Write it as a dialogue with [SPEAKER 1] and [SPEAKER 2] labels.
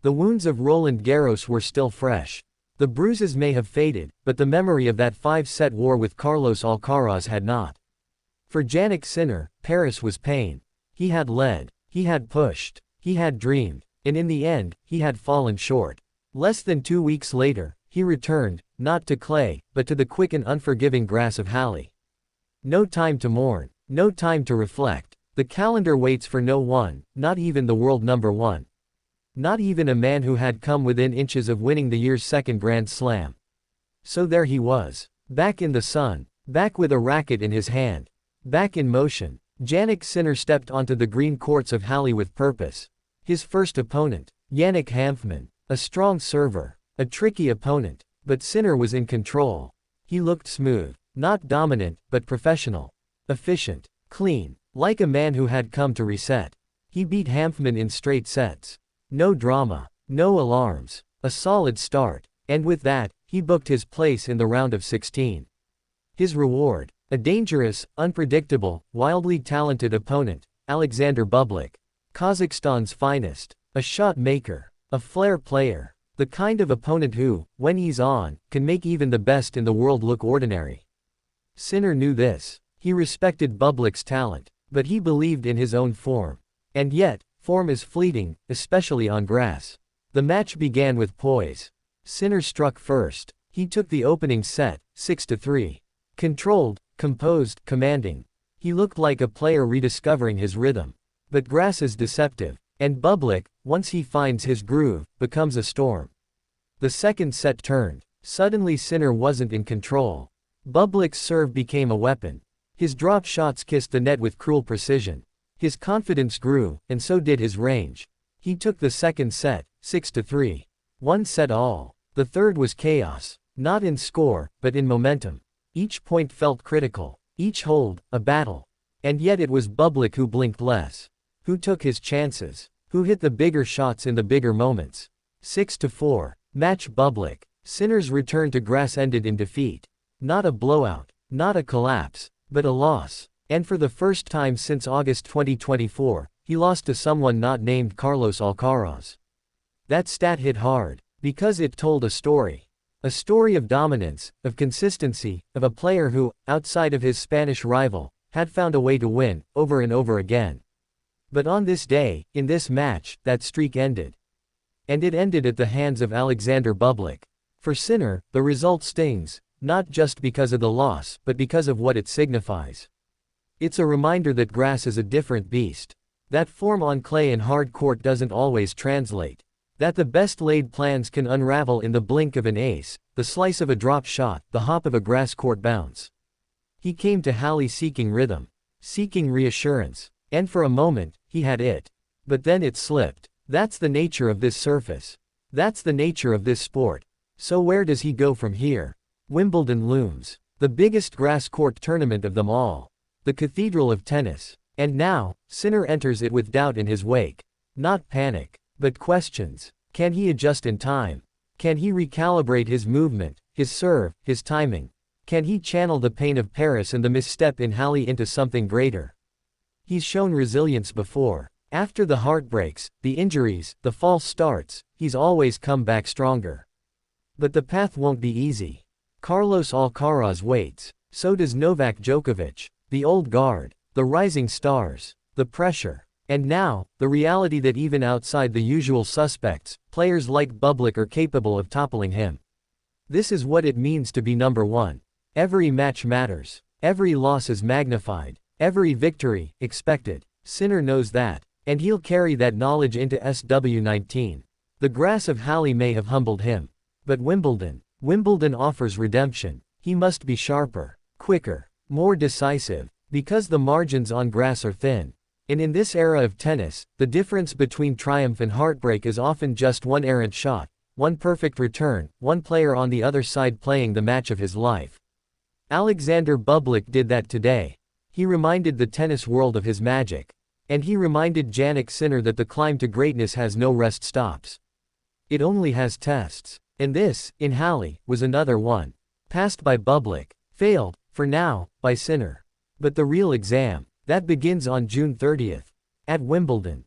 [SPEAKER 1] The wounds of Roland Garros were still fresh. The bruises may have faded, but the memory of that 5-set war with Carlos Alcaraz had not. For Jannik Sinner, Paris was pain. He had led, he had pushed, he had dreamed, and in the end, he had fallen short. Less than 2 weeks later, he returned, not to clay, but to the quick and unforgiving grass of Halle. No time to mourn, no time to reflect. The calendar waits for no one, not even the world number one. Not even a man who had come within inches of winning the year's second Grand Slam. So there he was, back in the sun, back with a racket in his hand, back in motion. Jannik Sinner stepped onto the green courts of Halle with purpose. His first opponent, Yannick Hanfmann, a strong server, a tricky opponent, but Sinner was in control. He looked smooth, not dominant, but professional, efficient, clean, like a man who had come to reset. He beat Hanfmann in straight sets. No drama, no alarms, a solid start, and with that, he booked his place in the round of 16. His reward, a dangerous, unpredictable, wildly talented opponent, Alexander Bublik, Kazakhstan's finest, a shot maker, a flair player, the kind of opponent who, when he's on, can make even the best in the world look ordinary. Sinner knew this. He respected Bublik's talent, but he believed in his own form. And yet, form is fleeting, especially on grass. The match began with poise. Sinner struck first. He took the opening set, 6-3. Controlled, composed, commanding. He looked like a player rediscovering his rhythm. But grass is deceptive, and Bublik, once he finds his groove, becomes a storm. The second set turned. Suddenly Sinner wasn't in control. Bublik's serve became a weapon. His drop shots kissed the net with cruel precision. His confidence grew, and so did his range. He took the second set, 6-3. 1 set all. The third was chaos, not in score, but in momentum. Each point felt critical, each hold, a battle. And yet it was Bublik who blinked less, who took his chances, who hit the bigger shots in the bigger moments. 6-4. Match Bublik. Sinner's return to grass ended in defeat. Not a blowout, not a collapse, but a loss. And for the first time since August 2024, he lost to someone not named Carlos Alcaraz. That stat hit hard, because it told a story. A story of dominance, of consistency, of a player who, outside of his Spanish rival, had found a way to win, over and over again. But on this day, in this match, that streak ended. And it ended at the hands of Alexander Bublik. For Sinner, the result stings, not just because of the loss, but because of what it signifies. It's a reminder that grass is a different beast. That form on clay and hard court doesn't always translate. That the best laid plans can unravel in the blink of an ace, the slice of a drop shot, the hop of a grass court bounce. He came to Halle seeking rhythm, seeking reassurance, and for a moment, he had it. But then it slipped. That's the nature of this surface. That's the nature of this sport. So where does he go from here? Wimbledon looms. The biggest grass court tournament of them all. The cathedral of tennis. And now, Sinner enters it with doubt in his wake. Not panic, but questions. Can he adjust in time? Can he recalibrate his movement, his serve, his timing? Can he channel the pain of Paris and the misstep in Halle into something greater? He's shown resilience before. After the heartbreaks, the injuries, the false starts, he's always come back stronger. But the path won't be easy. Carlos Alcaraz waits. So does Novak Djokovic. The old guard, the rising stars, the pressure, and now, the reality that even outside the usual suspects, players like Bublik are capable of toppling him. This is what it means to be number one. Every match matters. Every loss is magnified. Every victory, expected. Sinner knows that, and he'll carry that knowledge into SW19. The grass of Halle may have humbled him. But Wimbledon offers redemption. He must be sharper, quicker, more decisive, because the margins on grass are thin. And in this era of tennis, the difference between triumph and heartbreak is often just one errant shot, one perfect return, one player on the other side playing the match of his life. Alexander Bublik did that today. He reminded the tennis world of his magic. And he reminded Jannik Sinner that the climb to greatness has no rest stops. It only has tests. And this, in Halle, was another one. Passed by Bublik. Failed, for now, by Sinner. But the real exam, that begins on June 30th. At Wimbledon.